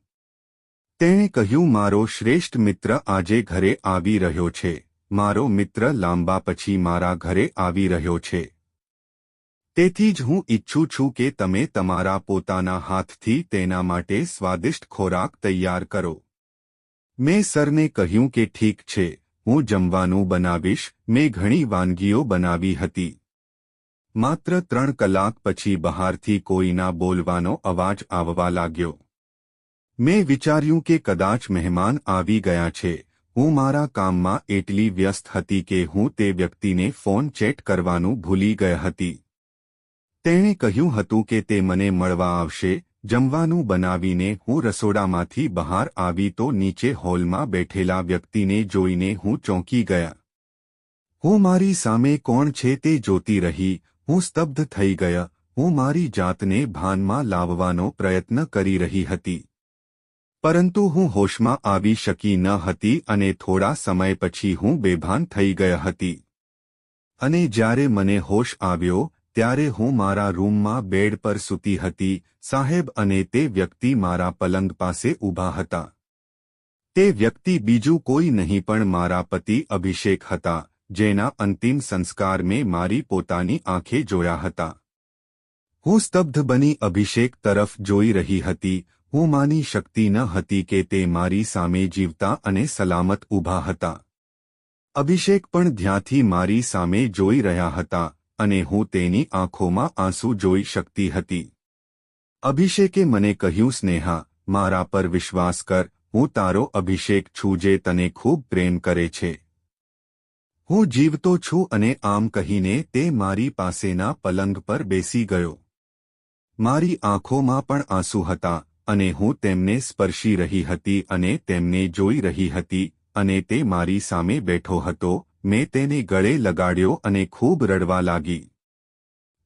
તેણે કહ્યું, મારો શ્રેષ્ઠ મિત્ર આજે ઘરે આવી રહ્યો છે. મારો મિત્ર લાંબા પછી મારા ઘરે આવી રહ્યો છે. તેથી જ હું ઈચ્છું છું કે તમે તમારા પોતાના હાથથી તેના માટે સ્વાદિષ્ટ ખોરાક તૈયાર કરો. મેં સરને કહ્યું કે ઠીક છે, હું જમવાનું બનાવીશ. મેં ઘણી વાનગીઓ બનાવી હતી. માત્ર 3 કલાક પછી બહારથી કોઈના બોલવાનો અવાજ આવવા લાગ્યો. મેં વિચાર્યું કે કદાચ મહેમાન આવી ગયા છે. હું મારા કામમાં એટલી વ્યસ્ત હતી કે હું તે વ્યક્તિને ફોન ચેટ કરવાનું ભૂલી ગઈ હતી. તેણે કહ્યું હતું કે તે મને મળવા આવશે. જમવાનું બનાવીને હું રસોડામાંથી બહાર આવી તો નીચે હોલમાં બેઠેલા વ્યક્તિને જોઈને હું ચોંકી ગયા. હું મારી સામે કોણ છે તે જોતી રહી. હું સ્તબ્ધ થઈ ગયા. હું મારી જાતને ભાનમાં લાવવાનો પ્રયત્ન કરી રહી હતી. પરંતુ હું હોશમાં આવી શકી ન હતી અને થોડા સમય પછી હું બેભાન થઈ ગઈ હતી. અને જ્યારે મને હોશ આવ્યો ત્યારે હું મારા રૂમમાં બેડ પર સૂતી હતી. સાહેબ અને તે વ્યક્તિ મારા પલંગ પાસે ઊભા હતા. તે વ્યક્તિ બીજું કોઈ નહીં પણ મારા પતિ અભિષેક હતા, જેના અંતિમ સંસ્કાર મેં મારી પોતાની આંખે જોયા હતા. હું સ્તબ્ધ બની અભિષેક તરફ જોઈ રહી હતી. હું માની શકતી ન હતી કે તે મારી સામે જીવતા અને સલામત ઊભા હતા. અભિષેક પણ ધ્યાનથી મારી સામે જોઈ રહ્યા હતા અને હું તેની આંખોમાં આંસુ જોઈ શકતી હતી. અભિષેકે મને કહ્યું, સ્નેહા, મારા પર વિશ્વાસ કર. હું તારો અભિષેક છું જે તને ખૂબ પ્રેમ કરે છે. હું જીવતો છું. અને આમ કહીને તે મારી પાસેના પલંગ પર બેસી ગયો. મારી આંખોમાં પણ આંસુ હતા અને હું તેમને સ્પર્શી રહી હતી અને તેમને જોઈ રહી હતી અને તે મારી સામે બેઠો હતો. મેં તેને ગળે લગાડ્યો અને ખૂબ રડવા લાગી.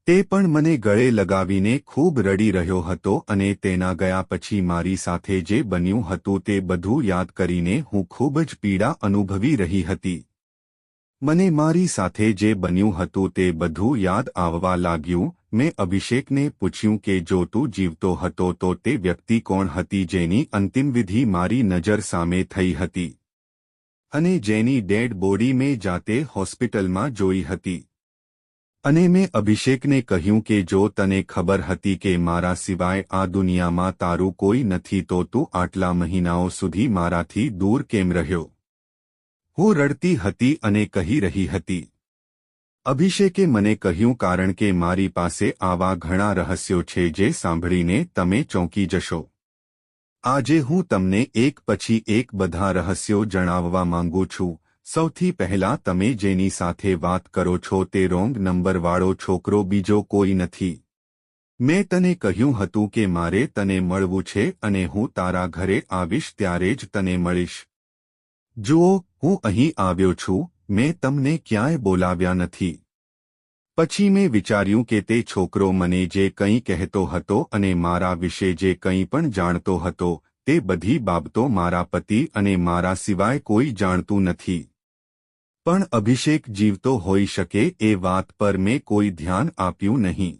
તે પણ મને ગળે લગાવીને ખૂબ રડી રહ્યો હતો અને તેના ગયા પછી મારી સાથે જે બન્યું હતું તે બધું યાદ કરીને હું ખૂબ જ પીડા અનુભવી રહી હતી. મને મારી સાથે જે બન્યું હતું તે બધું યાદ આવવા લાગ્યું. મેં અભિષેકને પૂછ્યું કે જો તું જીવતો હતો તો તે વ્યક્તિ કોણ હતી જેની અંતિમ વિધિ મારી નજર સામે થઈ હતી અને જેની ડેડ બોડી મેં જાતે હોસ્પિટલમાં જોઈ હતી. અને મેં અભિષેકને કહ્યું કે જો તને ખબર હતી કે મારા સિવાય આ દુનિયામાં તારું કોઈ નથી તો તું આટલા મહિનાઓ સુધી મારાથી દૂર કેમ રહ્યો? હું રડતી હતી અને કહી રહી હતી. અભિષેકે મને કહ્યું કારણ કે મારી પાસે આવા ઘણા રહસ્યો છે જે સાંભળીને તમે ચોંકી જશો. આજે હું તમને એક પછી એક બધા રહસ્યો જણાવવા માંગુ છું. સૌથી પહેલા તમે જેની સાથે વાત કરો છો તે રોંગ નંબરવાળો છોકરો બીજો કોઈ નથી. મેં તને કહ્યું હતું કે મારે તને મળવું છે અને હું તારા ઘરે આવીશ ત્યારે જ તને મળીશ. જુઓ, હું અહીં આવ્યો છું. મેં તમને ક્યાંય બોલાવ્યા નથી. પછી મેં વિચાર્યું કે તે છોકરો મને જે કંઈ કહેતો હતો અને મારા વિશે જે કંઈ પણ જાણતો હતો તે બધી બાબતો મારા પતિ અને મારા સિવાય કોઈ જાણતું નથી. પણ અભિષેક જીવતો હોઈ શકે એ વાત પર મેં કોઈ ધ્યાન આપ્યું નહીં.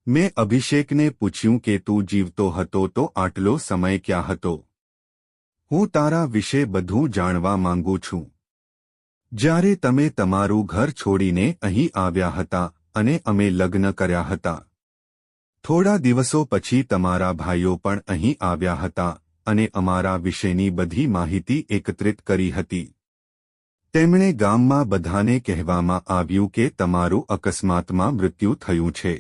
મેં અભિષેકને પૂછ્યું કે તું જીવતો હતો તો આટલો સમય ક્યાં હતો? હું તારા વિશે બધું જાણવા માંગુ છું. જ્યારે તમે તમારું ઘર છોડીને અહીં આવ્યા હતા અને અમે લગ્ન કર્યા હતા. થોડા દિવસો પછી તમારા ભાઈઓ પણ અહીં આવ્યા હતા અને અમારા વિશેની બધી માહિતી એકત્રિત કરી હતી. તેમણે ગામમાં બધાને કહેવામાં આવ્યું કે તમારું અકસ્માતમાં મૃત્યુ થયું છે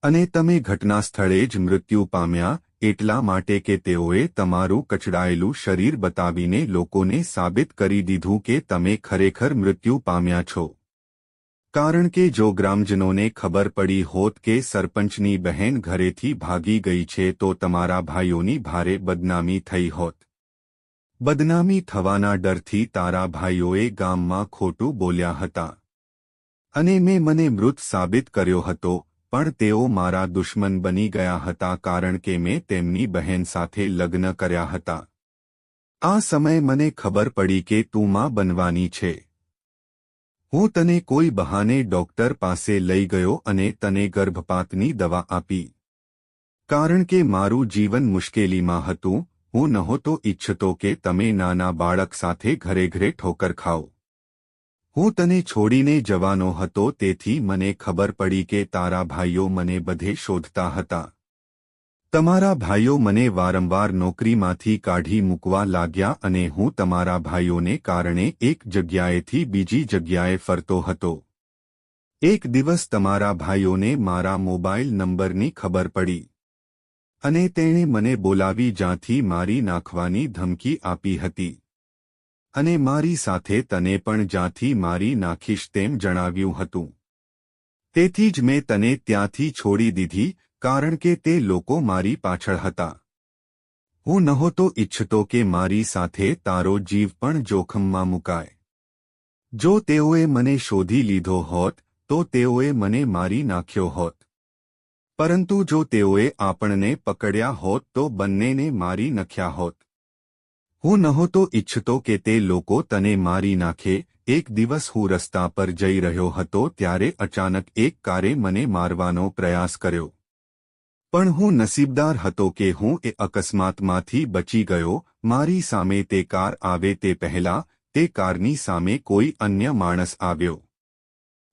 અને તમે ઘટના સ્થળે જ મૃત્યુ પામ્યા એટલા માટે કે તેઓએ તમારું કચડાયેલું શરીર બતાવીને લોકોને સાબિત કરી દીધું કે તમે ખરેખર મૃત્યુ પામ્યા છો. કારણ કે જો ગ્રામજનોને ખબર પડી હોત કે સરપંચની બહેન ઘરેથી ભાગી ગઈ છે તો તમારા ભાઈઓની ભારે બદનામી થઈ હોત. બદનામી થવાના ડરથી તારા ભાઈઓએ ગામમાં ખોટું બોલ્યા હતા અને મને મૃત સાબિત કર્યો હતો. પણ તેઓ મારા દુશ્મન બની ગયા હતા કારણ કે મેં તેમની બહેન સાથે લગ્ન કર્યા હતા. આ સમયે મને ખબર પડી કે તું માં બનવાની છે. હું તને કોઈ બહાને ડોક્ટર પાસે લઈ ગયો અને તને ગર્ભપાતની દવા આપી. કારણ કે મારું જીવન મુશ્કેલીમાં હતું. હું નહોતો ઈચ્છતો કે તમે નાના બાળક સાથે ઘરે ઘરે ઠોકર ખાઓ. હું તને છોડીને જવાનો હતો તેથી મને ખબર પડી કે તારા ભાઈઓ મને બધે શોધતા હતા. તમારા ભાઈઓ મને વારંવાર નોકરીમાંથી કાઢી મૂકવા લાગ્યા અને હું તમારા ભાઈઓને કારણે એક જગ્યાએથી બીજી જગ્યાએ ફરતો હતો. એક દિવસ તમારા ભાઈઓને મારા મોબાઈલ નંબરની ખબર પડી અને તેણે મને બોલાવી જ્યાંથી મારી નાખવાની ધમકી આપી હતી અને મારી સાથે તને પણ જ્યાંથી મારી નાખીશ તેમ જણાવ્યું હતું. તેથી જ મેં તને ત્યાંથી છોડી દીધી કારણ કે તે લોકો મારી પાછળ હતા. હું નહોતો ઈચ્છતો કે મારી સાથે તારો જીવ પણ જોખમમાં મુકાય. જો તેઓએ મને શોધી લીધો હોત તો તેઓએ મને મારી નાખ્યો હોત. પરંતુ જો તેઓએ આપણને પકડ્યા હોત તો બંનેને મારી નાખ્યા હોત. હું નહોતો ઈચ્છતો કે તે લોકો તને મારી નાખે. એક દિવસ હું રસ્તા પર જઈ રહ્યો હતો ત્યારે અચાનક એક કારે મને મારવાનો પ્રયાસ કર્યો. પણ હું નસીબદાર હતો કે હું એ અકસ્માતમાંથી બચી ગયો. મારી સામે તે કાર આવે તે પહેલા તે કારની સામે કોઈ અન્ય માણસ આવ્યો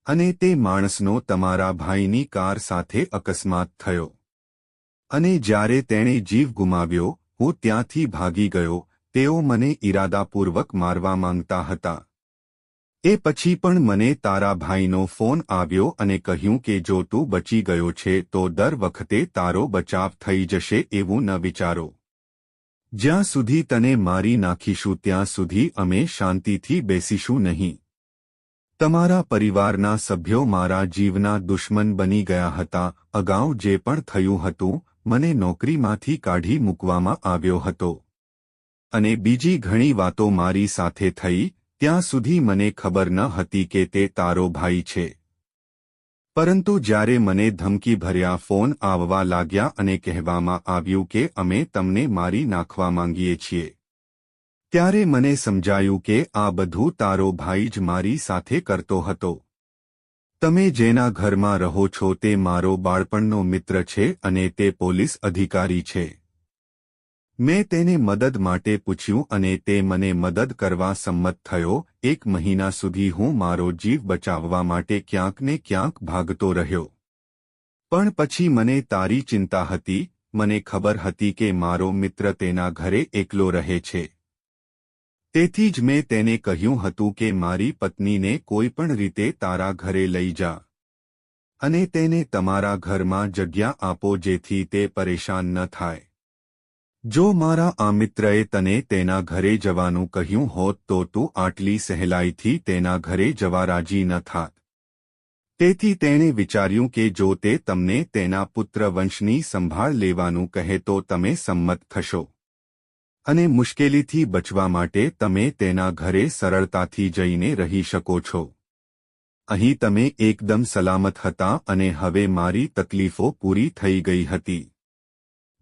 અને તે માણસનો તમારા ભાઈની કાર સાથે અકસ્માત થયો અને જ્યારે તેણે જીવ ગુમાવ્યો હું ત્યાંથી ભાગી ગયો. તેઓ મને ઈરાદાપૂર્વક મારવા માંગતા હતા. એ પછી પણ મને તારા ભાઈનો ફોન આવ્યો અને કહ્યું કે જો તું બચી ગયો છે તો દર વખતે તારો બચાવ થઈ જશે એવું ન વિચારો. જ્યાં સુધી તને મારી નાખીશું ત્યાં સુધી અમે શાંતિથી બેસીશું નહીં. તમારા પરિવારના સભ્યો મારા જીવના દુશ્મન બની ગયા હતા. અગાઉ જે પણ થયું હતું મને નોકરીમાંથી કાઢી મૂકવામાં આવ્યો હતો અને બીજી ઘણી વાતો મારી સાથે થઈ. ત્યાં સુધી મને ખબર ન હતી કે તે તારો ભાઈ છે. પરંતુ જ્યારે મને ધમકીભર્યા ફોન આવવા લાગ્યા અને કહેવામાં આવ્યું કે અમે તમને મારી નાખવા માંગીએ છીએ ત્યારે મને સમજાયું કે આ બધું તારો ભાઈ જ મારી સાથે કરતો હતો. તમે જેના ઘરમાં રહો છો તે મારો બાળપણનો મિત્ર છે અને તે પોલીસ અધિકારી છે. મેં તેને મદદ માટે પૂછ્યું અને તે મને મદદ કરવા સંમત થયો. 1 મહિના સુધી હું મારો જીવ બચાવવા માટે ક્યાંક ને ક્યાંક ભાગતો રહ્યો. પણ પછી મને તારી ચિંતા હતી. મને ખબર હતી કે મારો મિત્ર તેના ઘરે એકલો રહે છે. તેથી જ મેં તેને કહ્યું હતું કે મારી પત્નીને કોઈ પણ રીતે તારા ઘરે લઈ જા અને તેને તમારા ઘરમાં જગ્યા આપો જેથી તે પરેશાન ન થાય. જો મારા આ મિત્રએ તને તેના ઘરે જવાનું કહ્યું હોત તો તું આટલી સહેલાઈથી તેના ઘરે જવા રાજી ન થાત. તેથી તેણે વિચાર્યું કે જો તે તમને તેના પુત્ર વંશની સંભાળ લેવાનું કહે તો તમે સંમત થશો અને મુશ્કેલીથી બચવા માટે તમે તેના ઘરે સરળતાથી જઈને રહી શકો છો. અહીં તમે એકદમ સલામત હતા અને હવે મારી તકલીફો પૂરી થઈ ગઈ હતી.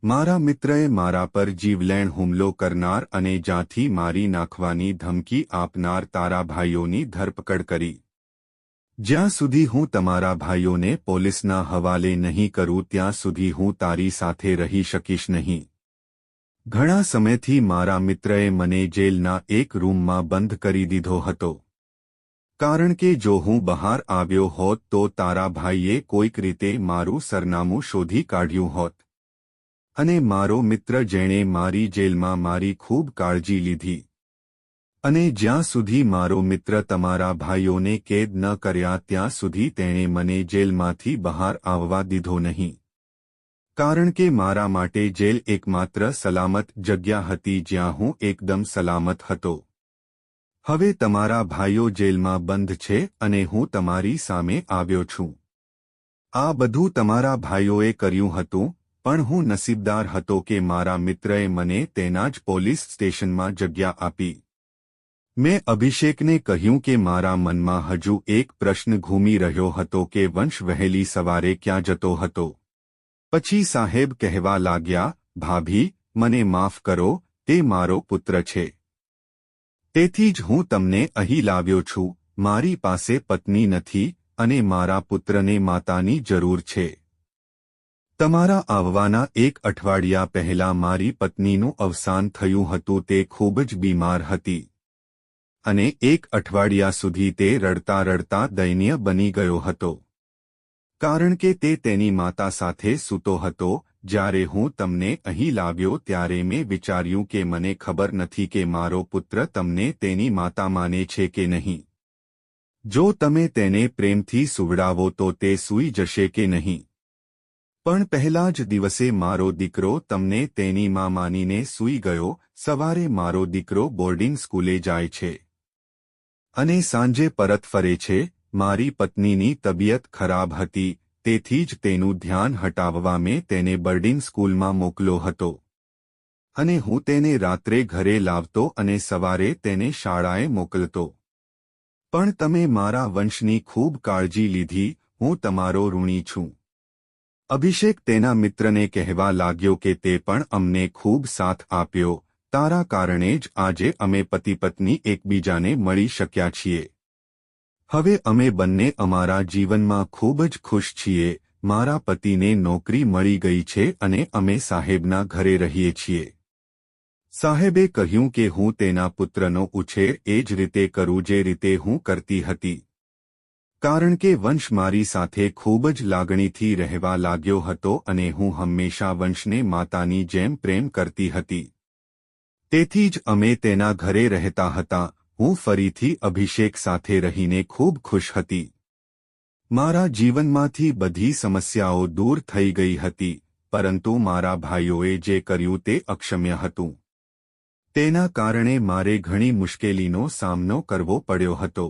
મારા મિત્રએ મારા પર જીવલેણ હુમલો કરનાર અને જાથી મારી નાખવાની ધમકી આપનાર તારા ભાઈઓની ધરપકડ કરી. જ્યાં સુધી હું તમારા ભાઈઓને પોલીસના હવાલે નહીં કરું ત્યાં સુધી હું તારી સાથે રહી શકીશ નહીં. ઘણા સમયથી મારા મિત્રએ મને જેલના એક રૂમમાં બંધ કરી દીધો હતો. કારણ કે જો હું બહાર આવ્યો હોત તો તારા ભાઈએ કોઈક રીતે મારું સરનામું શોધી કાઢ્યું હોત. અને મારો મિત્ર જેણે મારી જેલમાં મારી ખૂબ કાળજી લીધી. અને જ્યાં સુધી મારો મિત્ર તમારા ભાઈઓને કેદ ન કર્યા ત્યાં સુધી તેણે મને જેલમાંથી બહાર આવવા દીધો નહીં. કારણ કે મારા માટે જેલ એકમાત્ર સલામત જગ્યા હતી જ્યાં હું એકદમ સલામત હતો. હવે તમારા ભાઈઓ જેલમાં બંધ છે અને હું તમારી સામે આવ્યો છું. આ બધું તમારા ભાઈઓએ કર્યું હતું, પણ હું નસીબદાર હતો કે મારા મિત્રએ મને તેના જ પોલીસ સ્ટેશનમાં જગ્યા આપી. મેં અભિષેકને કહ્યું કે મારા મનમાં હજુ એક પ્રશ્ન ઘૂમી રહ્યો હતો કે વંશ વહેલી સવારે ક્યાં જતો હતો. પછી સાહેબ કહેવા લાગ્યા, ભાભી, મને માફ કરો, તે મારો પુત્ર છે. તેથી જ હું તમને અહીં લાવ્યો છું. મારી પાસે પત્ની નથી અને મારા પુત્રને માતાની જરૂર છે. તમારા આવવાના એક અઠવાડિયા પહેલા મારી પત્નીનું અવસાન થયું હતું. તે ખૂબ જ બીમાર હતી અને એક અઠવાડિયા સુધી તે રડતા રડતા દયનીય બની ગયો હતો. કારણ કે તે તેની માતા સાથે સૂતો હતો. જ્યારે હું તમને અહીં લાવ્યો ત્યારે મેં વિચાર્યું કે મને ખબર નથી કે મારો પુત્ર તમને તેની માતા માને છે કે નહીં. જો તમે તેને પ્રેમથી સુવડાવો તો તે સૂઈ જશે કે નહીં. પણ પહેલા જ દિવસે મારો દીકરો તમને તેની માં માનીને સૂઈ ગયો. સવારે મારો દીકરો બોર્ડિંગ સ્કૂલે જાય છે અને સાંજે પરત ફરે છે. મારી પત્નીની તબિયત ખરાબ હતી, તેથી જ તેનું ધ્યાન હટાવવા મેં તેને બોર્ડિંગ સ્કૂલમાં મોકલ્યો હતો. અને હું તેને રાત્રે ઘરે લાવતો અને સવારે તેને શાળાએ મોકલતો. પણ તમે મારા વંશની ખૂબ કાળજી લીધી. હું તમારો ઋણી છું. અભિષેક તેના મિત્રને કહેવા લાગ્યો કે તે પણ અમને ખૂબ સાથ આપ્યો. તારા કારણે જ આજે અમે પતિ પત્ની એકબીજાને મળી શક્યા છીએ. હવે અમે બંને અમારા જીવનમાં ખૂબ જ ખુશ છીએ. મારા પતિને નોકરી મળી ગઈ છે અને અમે સાહેબના ઘરે રહીએ છીએ. સાહેબે કહ્યું કે હું તેના પુત્રનો ઉછેર એ જ રીતે કરું જે રીતે હું કરતી હતી. કારણ કે વંશ મારી સાથે ખૂબ જ લાગણીથી રહેવા લાગ્યો હતો અને હું હંમેશા વંશને માતાની જેમ પ્રેમ કરતી હતી. તેથી જ અમે તેના ઘરે રહેતા હતા. હું ફરીથી અભિષેક સાથે રહીને ખૂબ ખુશ હતી. મારા જીવનમાંથી બધી સમસ્યાઓ દૂર થઈ ગઈ હતી, પરંતુ મારા ભાઈઓએ જે કર્યું તે અક્ષમ્ય હતું. તેના કારણે મારે ઘણી મુશ્કેલીનો સામનો કરવો પડ્યો હતો.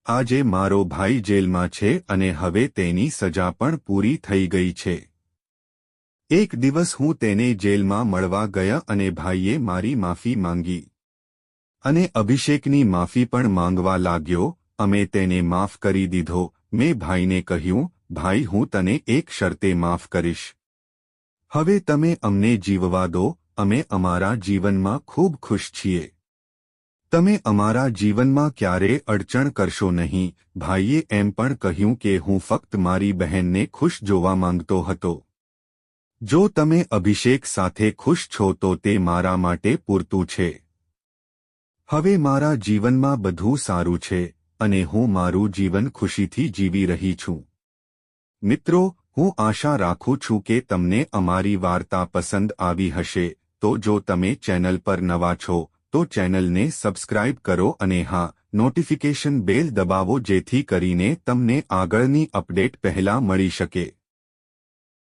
આજે મારો ભાઈ જેલમાં છે અને હવે તેની સજા પણ પૂરી થઈ ગઈ છે. એક દિવસ હું તેને જેલમાં મળવા ગયા અને ભાઈએ મારી માફી માંગી. અને અભિષેકની માફી પણ માંગવા લાગ્યો. અમે તેને માફ કરી દીધો. મેં ભાઈને કહ્યું, ભાઈ, હું તને એક શરતે માફ કરીશ. હવે તમે અમને જીવવા દો. અમે અમારા જીવનમાં ખૂબ ખુશ છીએ. તમે અમારા જીવનમાં ક્યારેય અડચણ કરશો નહીં. ભાઈએ એમ પણ કહ્યું કે હું ફક્ત મારી બહેનને ખુશ જોવા માંગતો હતો. જો તમે અભિષેક સાથે ખુશ છો તો તે મારા માટે પૂરતું છે. હવે મારા જીવનમાં બધું સારું છે અને હું મારું જીવન ખુશીથી જીવી રહી છું. મિત્રો, હું આશા રાખું છું કે તમને અમારી વાર્તા પસંદ આવી હશે. તો જો તમે ચેનલ પર નવા છો તો ચેનલને સબસ્ક્રાઇબ કરો અને હા, નોટિફિકેશન બેલ દબાવો જેથી કરીને તમને આગળની અપડેટ પહેલા મળી શકે.